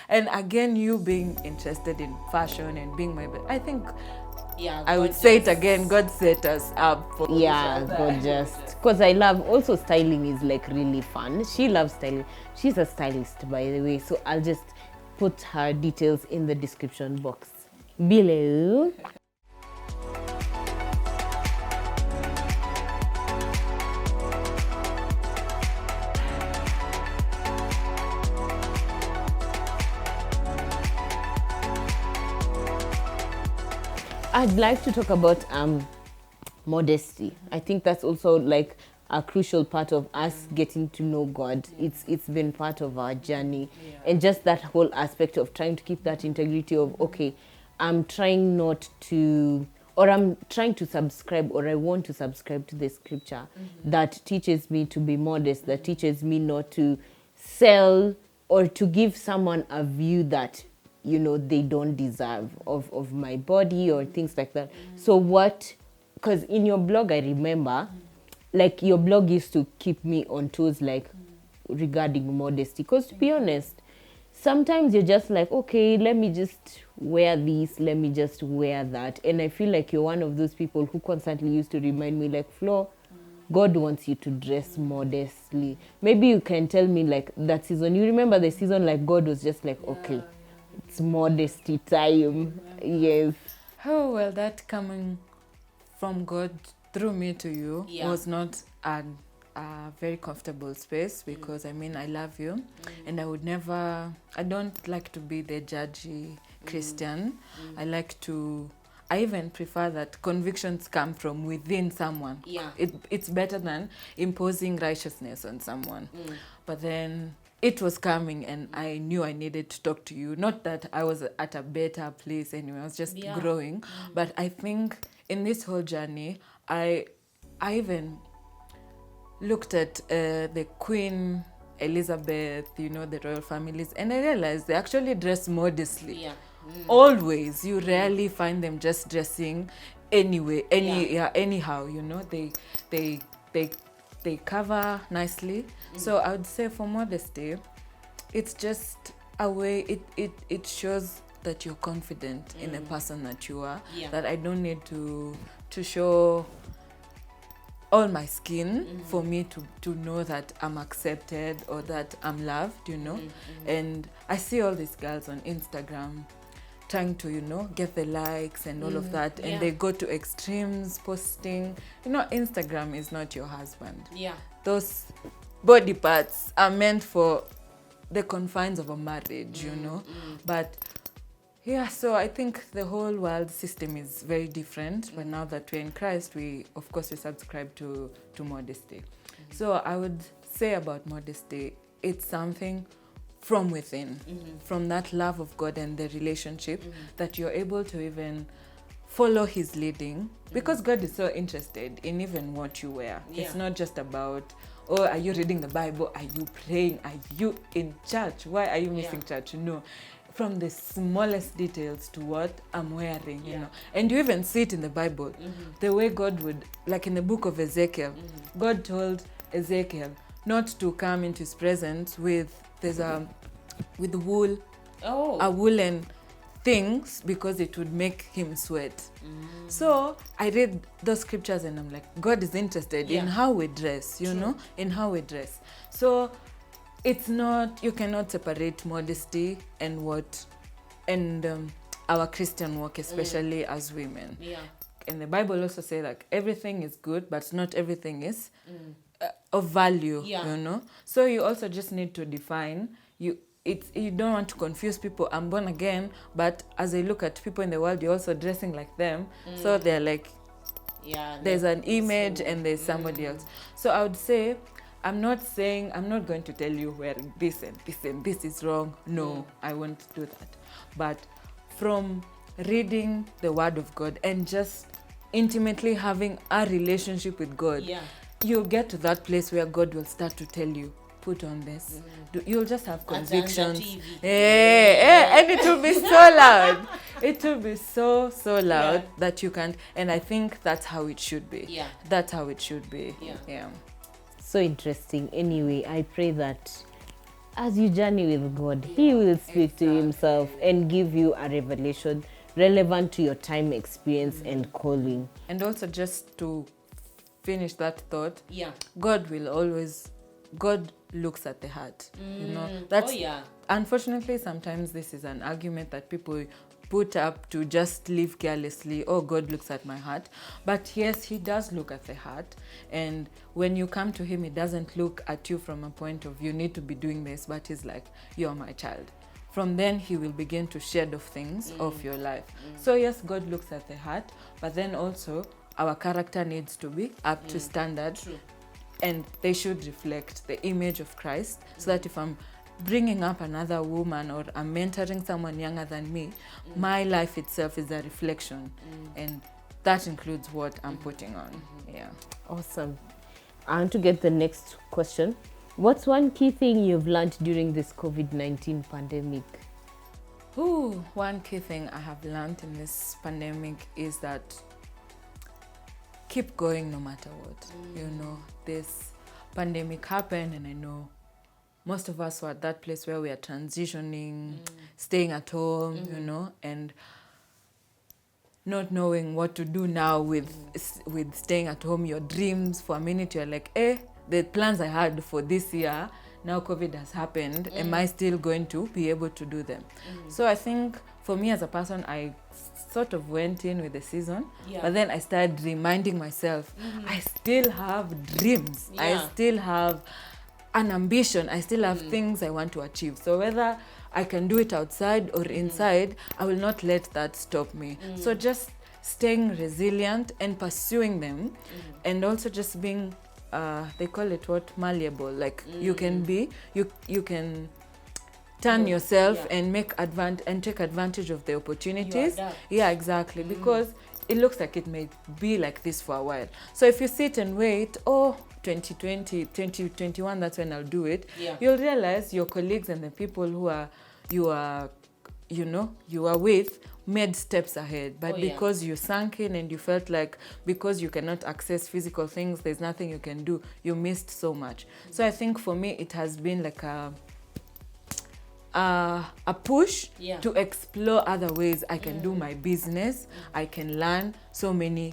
And again, you being interested in fashion and being I think Yeah, I would say it again, God set us up for each other. God just because I love also styling is like really fun. She loves styling. She's a stylist, by the way, so I'll just put her details in the description box below. I'd like to talk about modesty. I think that's also like a crucial part of us getting to know God. It's been part of our journey, and just that whole aspect of trying to keep that integrity of okay, I'm trying not to, or I'm trying to subscribe, or I want to subscribe to the scripture that teaches me to be modest, that teaches me not to sell or to give someone a view that they don't deserve of my body or things like that. So what, because in your blog I remember like your blog used to keep me on toes like regarding modesty, because to be honest sometimes you're just like okay, let me just wear this, let me just wear that, and I feel like you're one of those people who constantly used to remind me like Flo, God wants you to dress modestly. Maybe you can tell me like that season, you remember the season like God was just like okay, it's modesty time. Yes. Oh, well, that coming from God through me to you was not a very comfortable space, because I mean, I love you and I don't like to be the judgy Christian. I even prefer that convictions come from within someone. It's better than imposing righteousness on someone. But then it was coming and I knew I needed to talk to you. Not that I was at a better place anyway, I was just growing. But I think in this whole journey, I even looked at the Queen Elizabeth, the royal families, and I realized they actually dress modestly. Always. You rarely find them just dressing anyway, anyhow, they they cover nicely. So I would say for modesty, it's just a way it shows that you're confident in the person that you are. That I don't need to show all my skin for me to know that I'm accepted or that I'm loved, And I see all these girls on Instagram trying to, get the likes and all of that, and they go to extremes posting. Instagram is not your husband. Those body parts are meant for the confines of a marriage, But so I think the whole world system is very different. But now that we're in Christ, we subscribe to modesty. So I would say about modesty, it's something from within, from that love of God and the relationship, that you're able to even follow his leading, because God is so interested in even what you wear. It's not just about, oh, are you reading the Bible? Are you praying? Are you in church? Why are you missing church? No. From the smallest details to what I'm wearing, And you even see it in the Bible. The way God would, like in the book of Ezekiel, God told Ezekiel not to come into his presence with wool, a woolen things, because it would make him sweat. So I read those scriptures and I'm like, God is interested in how we dress, in how we dress. So it's not, you cannot separate modesty and our Christian walk, especially as women. And the Bible also says like everything is good, but not everything is of value, So you also just need to define, you don't want to confuse people. I'm born again, but as I look at people in the world, you're also dressing like them. So they're like, there's an image and there's somebody else. So I would say, I'm not going to tell you wearing this and this and this is wrong. No, I won't do that. But from reading the Word of God and just intimately having a relationship with God, you'll get to that place where God will start to tell you, put on this. You'll just have convictions. And it will be so loud. It will be so loud that you can't. And I think that's how it should be. That's how it should be. So interesting. Anyway, I pray that as you journey with God, He will speak to Himself and give you a revelation relevant to your time experience and calling. And also, just to finish that thought, Yeah. God looks at the heart. You know, that's unfortunately sometimes this is an argument that people put up to just live carelessly. Oh, God looks at my heart. But yes, He does look at the heart. And when you come to Him, He doesn't look at you from a point of you need to be doing this, but He's like, you're my child. From then He will begin to shed off things of your life. So yes, God looks at the heart, but then also our character needs to be up to standard. True. And they should reflect the image of Christ, so that if I'm bringing up another woman or I'm mentoring someone younger than me, my life itself is a reflection, and that includes what I'm putting on. Yeah. Awesome. I want to get the next question. What's one key thing you've learned during this COVID-19 pandemic? One key thing I have learned in this pandemic is that keep going no matter what. You know, this pandemic happened, and I know most of us were at that place where we are transitioning, staying at home, you know, and not knowing what to do now with staying at home. Your dreams, for a minute you're like, the plans I had for this year, now COVID has happened, am I still going to be able to do them? So I think for me as a person, I sort of went in with the season, but then I started reminding myself, I still have dreams, I still have an ambition, I still have things I want to achieve. So whether I can do it outside or inside, I will not let that stop me. So just staying resilient and pursuing them, and also just being they call it what, malleable. Like you can be, you can turn yourself and take advantage of the opportunities. Yeah, exactly. Because it looks like it may be like this for a while. So if you sit and wait, 2020, 2021, that's when I'll do it. You'll realize your colleagues and the people who you are with made steps ahead, but because you sank in and you felt like because you cannot access physical things, there's nothing you can do, you missed so much. So I think for me it has been like a push to explore other ways I can do my business. I can learn so many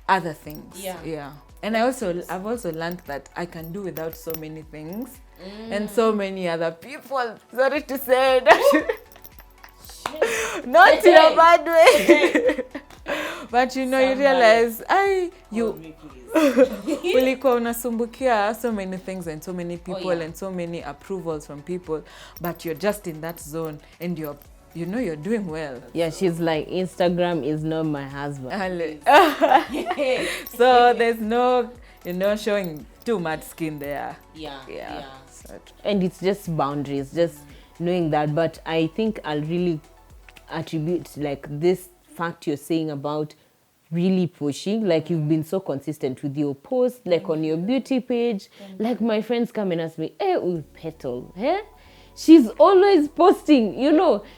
other things. And I've also learned that I can do without so many things and so many other people. Sorry to say that. Not in a bad way. But you know, you realize ulikuwa unasumbukia so many things and so many people and so many approvals from people, but you're just in that zone and you're doing well. Yeah, she's like, Instagram is not my husband. So there's no, showing too much skin there. Yeah. And it's just boundaries, just knowing that. But I think I'll really attribute like this fact you're saying about really pushing, like you've been so consistent with your posts, like on your beauty page. Like my friends come and ask me, Petal, she's always posting,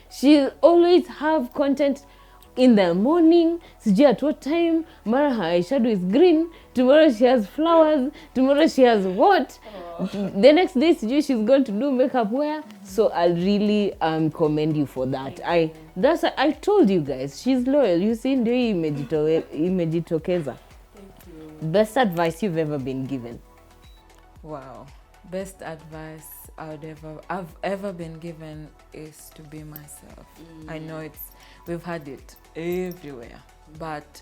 she always have content in the morning, sijui at what time, mara her eyeshadow is green, tomorrow she has flowers, tomorrow she has what, the next day sijui she's going to do makeup wear. So I'll really commend you for that. I told you guys, she's loyal. You see, ndio imejitokeza. Thank you. Best advice you've ever been given? Wow. Best advice I've ever been given is to be myself. I know we've had it everywhere, but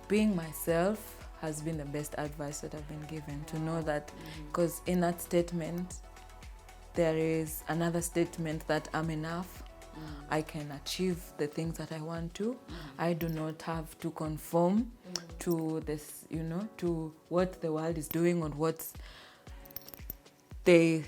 being myself has been the best advice that I've been given. To know that, because in that statement there is another statement that I'm enough. I can achieve the things that I want to. I do not have to conform to this, to what the world is doing or what's the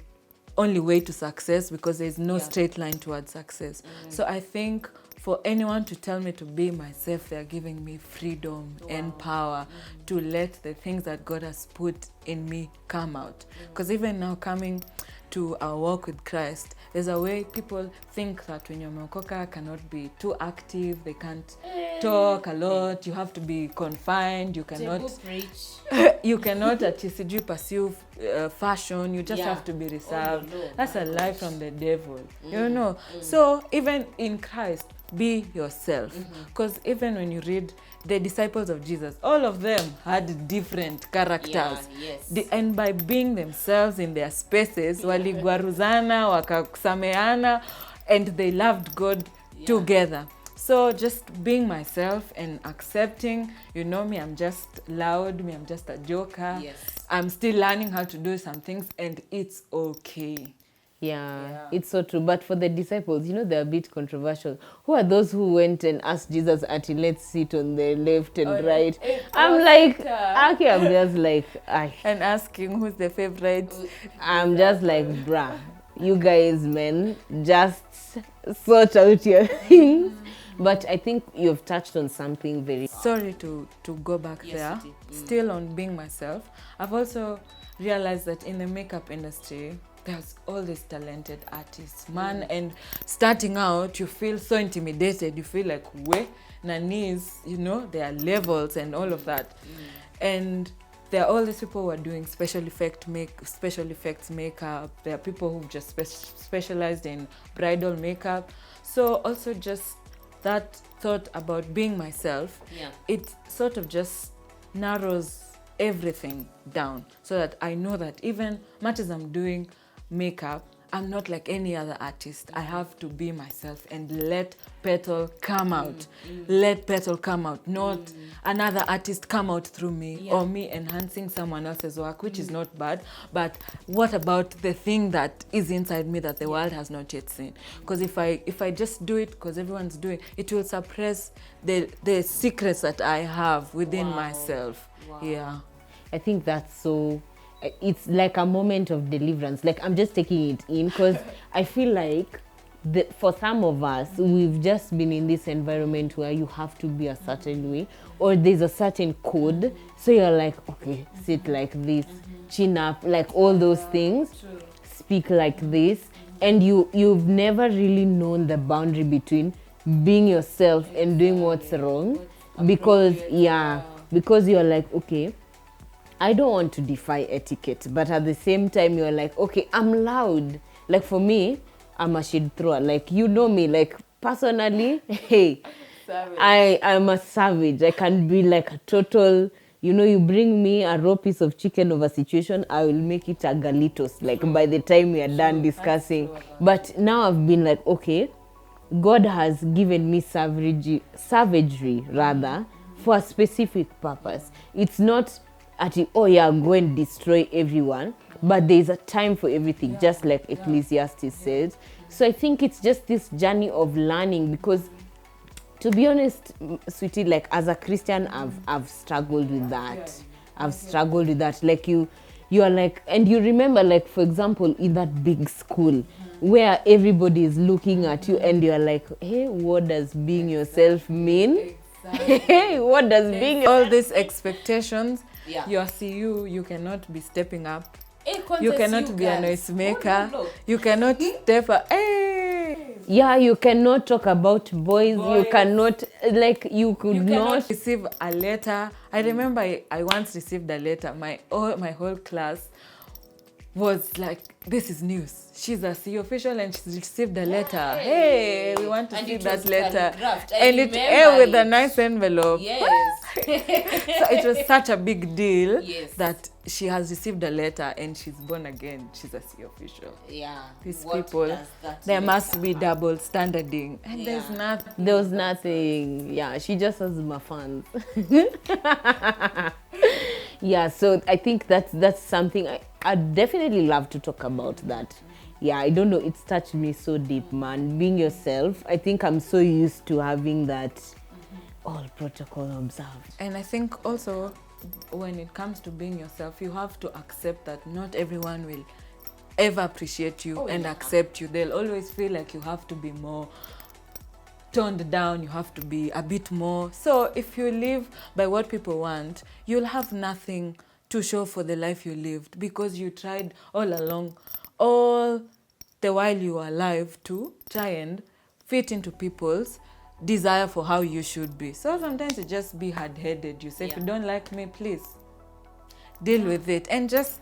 only way to success, because there's no straight line towards success. So I think for anyone to tell me to be myself, they're giving me freedom and power to let the things that God has put in me come out. Because even now, coming to our walk with Christ, there's a way people think that when you're umeokoka cannot be too active, they can't talk a lot, you have to be confined, you cannot you cannot sijui pursue fashion, you just have to be reserved. That's a lie from the devil, you know. So even in Christ, be yourself, because even when you read the disciples of Jesus, all of them had different characters, and by being themselves in their spaces, waligwaruzana, wakasameana, and they loved God together. So just being myself and accepting, you know me, I'm just loud, me, I'm just a joker. I'm still learning how to do some things, and it's okay. Yeah, it's so true. But for the disciples, you know, they're a bit controversial. Who are those who went and asked Jesus, Ati, let's sit on the left and right? I'm like, okay, I'm just like, and asking who's the favorite. I'm just like, bruh, you guys, man, just sort out your things. But I think you've touched on something very... Sorry to go back there. Still on being myself. I've also realized that in the makeup industry, there's all these talented artists, man, and starting out, you feel so intimidated. You feel like, nanis, you know, there are levels and all of that. And there are all these people who are doing special effects makeup. There are people who've just specialized in bridal makeup. So also just that thought about being myself, it sort of just narrows everything down, so that I know that even much as I'm doing makeup, I'm not like any other artist. I have to be myself and let Petal come out. Let Petal come out, not another artist come out through me, or me enhancing someone else's work, which is not bad. But what about the thing that is inside me that the world has not yet seen? Because if I just do it because everyone's doing it, will suppress the secrets that I have within myself. I think that's so... It's like a moment of deliverance. Like, I'm just taking it in, because I feel like for some of us, we've just been in this environment where you have to be a certain way, or there's a certain code. So you're like, okay, sit like this, chin up, like all those things, speak like this. And you've never really known the boundary between being yourself and doing what's wrong. Because you're like, okay, I don't want to defy etiquette, but at the same time, you're like, okay, I'm loud. Like, for me, I'm a shade thrower. Like, you know me, like, personally, hey, I'm a savage. I can be like a total, you know, you bring me a raw piece of chicken of a situation, I will make it a galitos, like, by the time we are done discussing. But now I've been like, okay, God has given me savagery rather, for a specific purpose. It's not go and destroy everyone, but there's a time for everything, just like Ecclesiastes says. So I think it's just this journey of learning, because to be honest, sweetie, like, as a Christian, I've struggled with that. Like, you are like, and you remember, like, for example, in that big school where everybody is looking at you, and you're like, hey, what does being yourself mean? Hey, what does being... All these expectations, your CU, you cannot be stepping up. You cannot be a noise maker. You cannot step up. Yeah, you cannot talk about boys. You cannot, like, you cannot receive a letter. I remember I once received a letter. My whole class was like, this is news. She's a CEO official and she's received a letter. Hey, we want to see that letter. And it with a nice envelope. So it was such a big deal that she has received a letter and she's born again. She's a CEO official. These people, there must be double standarding. And there's nothing. There was nothing. Yeah, she just has my fans. So I think that's something I'd definitely love to talk about that. I don't know, it's touched me so deep, man. Being yourself, I think I'm so used to having that all protocol observed. And I think also when it comes to being yourself, you have to accept that not everyone will ever appreciate you accept you. They'll always feel like you have to be more toned down, you have to be a bit more. So if you live by what people want, you'll have nothing to show for the life you lived, because you tried all along all the while you are alive to try and fit into people's desire for how you should be. So sometimes you just be hard-headed. You say, if you don't like me, please deal with it, and just,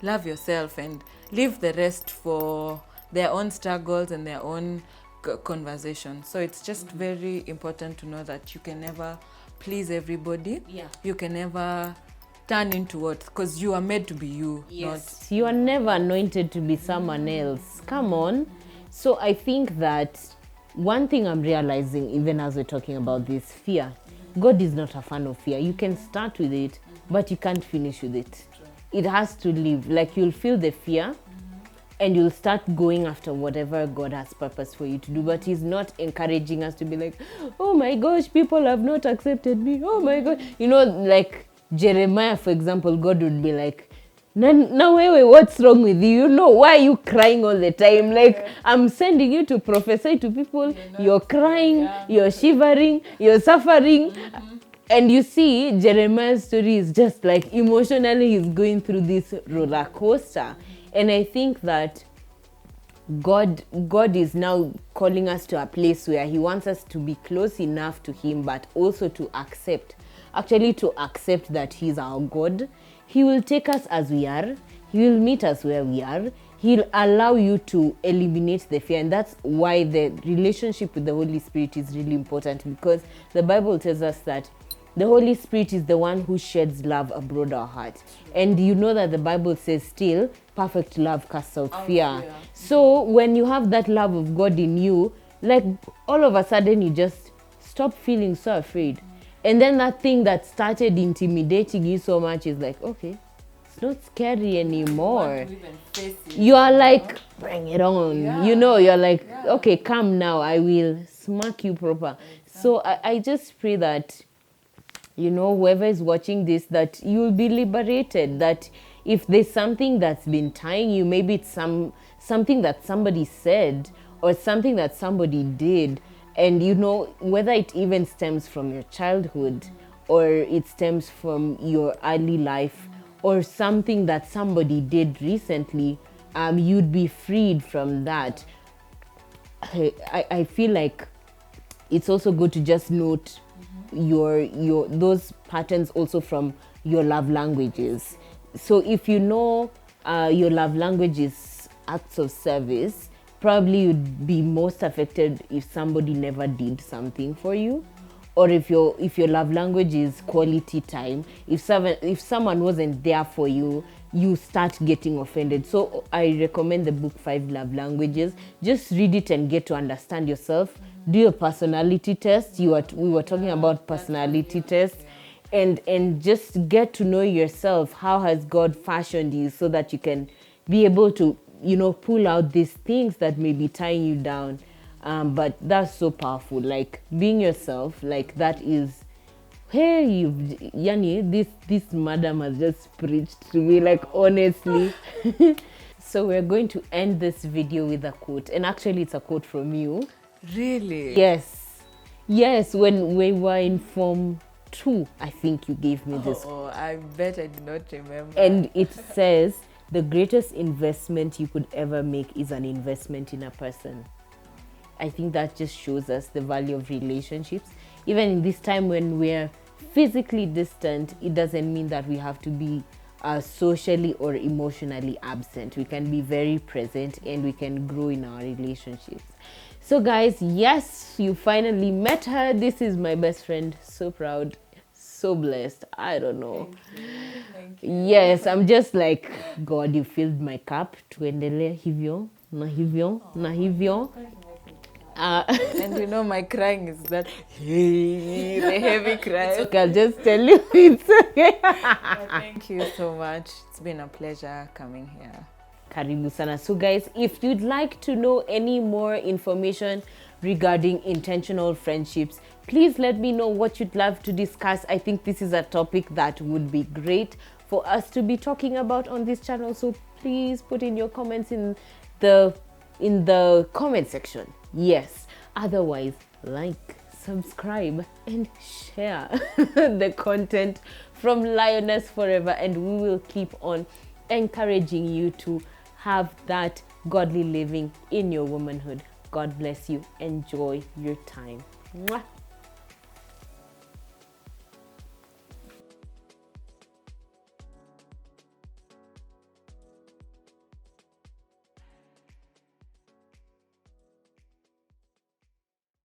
love yourself and leave the rest for their own struggles and their own conversation. So it's just very important to know that you can never please everybody. You can never turn into what, because you are made to be you. Not you are never anointed to be someone else. Come on. So I think that one thing I'm realizing, even as we're talking about this, fear, God is not a fan of fear. You can start with it, but you can't finish with it. It has to live. Like, you'll feel the fear and you'll start going after whatever God has purpose for you to do. But he's not encouraging us to be like, oh my gosh, people have not accepted me. Oh my God. Like Jeremiah, for example, God would be like, now wait, what's wrong with you? Why are you crying all the time? Like, I'm sending you to prophesy to people. You're crying, you're shivering, you're suffering. And you see, Jeremiah's story is just like, emotionally, he's going through this roller coaster. And I think that God is now calling us to a place where he wants us to be close enough to him, but also to accept that he's our God. He will take us as we are. He will meet us where we are. He'll allow you to eliminate the fear. And that's why the relationship with the Holy Spirit is really important, because the Bible tells us that the Holy Spirit is the one who sheds love abroad our heart. And you know that the Bible says still, perfect love casts out fear. So when you have that love of God in you, like, all of a sudden you just stop feeling so afraid. And then that thing that started intimidating you so much is like, okay, it's not scary anymore. You are like, bring it on. You're like, okay, come now, I will smack you proper. So I just pray that, whoever is watching this, that you'll be liberated, that if there's something that's been tying you, maybe it's something that somebody said or something that somebody did, and whether it even stems from your childhood or it stems from your early life or something that somebody did recently, you'd be freed from that. I feel like it's also good to just note your those patterns also from your love languages. So if your love language is acts of service, probably you'd be most affected if somebody never did something for you, or if your love language is quality time, if someone wasn't there for you, you start getting offended. So I recommend the book 5 Love Languages. Just read it and get to understand yourself. Do a personality test. We were talking about personality tests, and just get to know yourself. How has God fashioned you so that you can be able to pull out these things that may be tying you down. But that's so powerful. Like, being yourself, like, that is, hey, Yani, this madam has just preached to me, like, honestly. So we're going to end this video with a quote, and actually it's a quote from you. Really? Yes, when we were in Form 2, I think you gave me this. Oh, I bet I do not remember. And it says, the greatest investment you could ever make is an investment in a person. I think that just shows us the value of relationships. Even in this time when we're physically distant, it doesn't mean that we have to be socially or emotionally absent. We can be very present and we can grow in our relationships. So guys, yes, you finally met her. This is my best friend. So proud, so blessed. I don't know. Thank you. Yes, I'm just like, God, you filled my cup. Tuendelee hivyo, na hivyo, na hivyo. And my crying is that the heavy cry. It's okay, I'll just tell you, it's okay. Thank you so much. It's been a pleasure coming here. Karibu sana. So guys, if you'd like to know any more information regarding intentional friendships, please let me know what you'd love to discuss. I think this is a topic that would be great for us to be talking about on this channel. So please put in your comments in the comment section. Yes. Otherwise, like, subscribe, and share the content from Lioness Forever, and we will keep on encouraging you to have that godly living in your womanhood. God bless you. Enjoy your time. Mwah.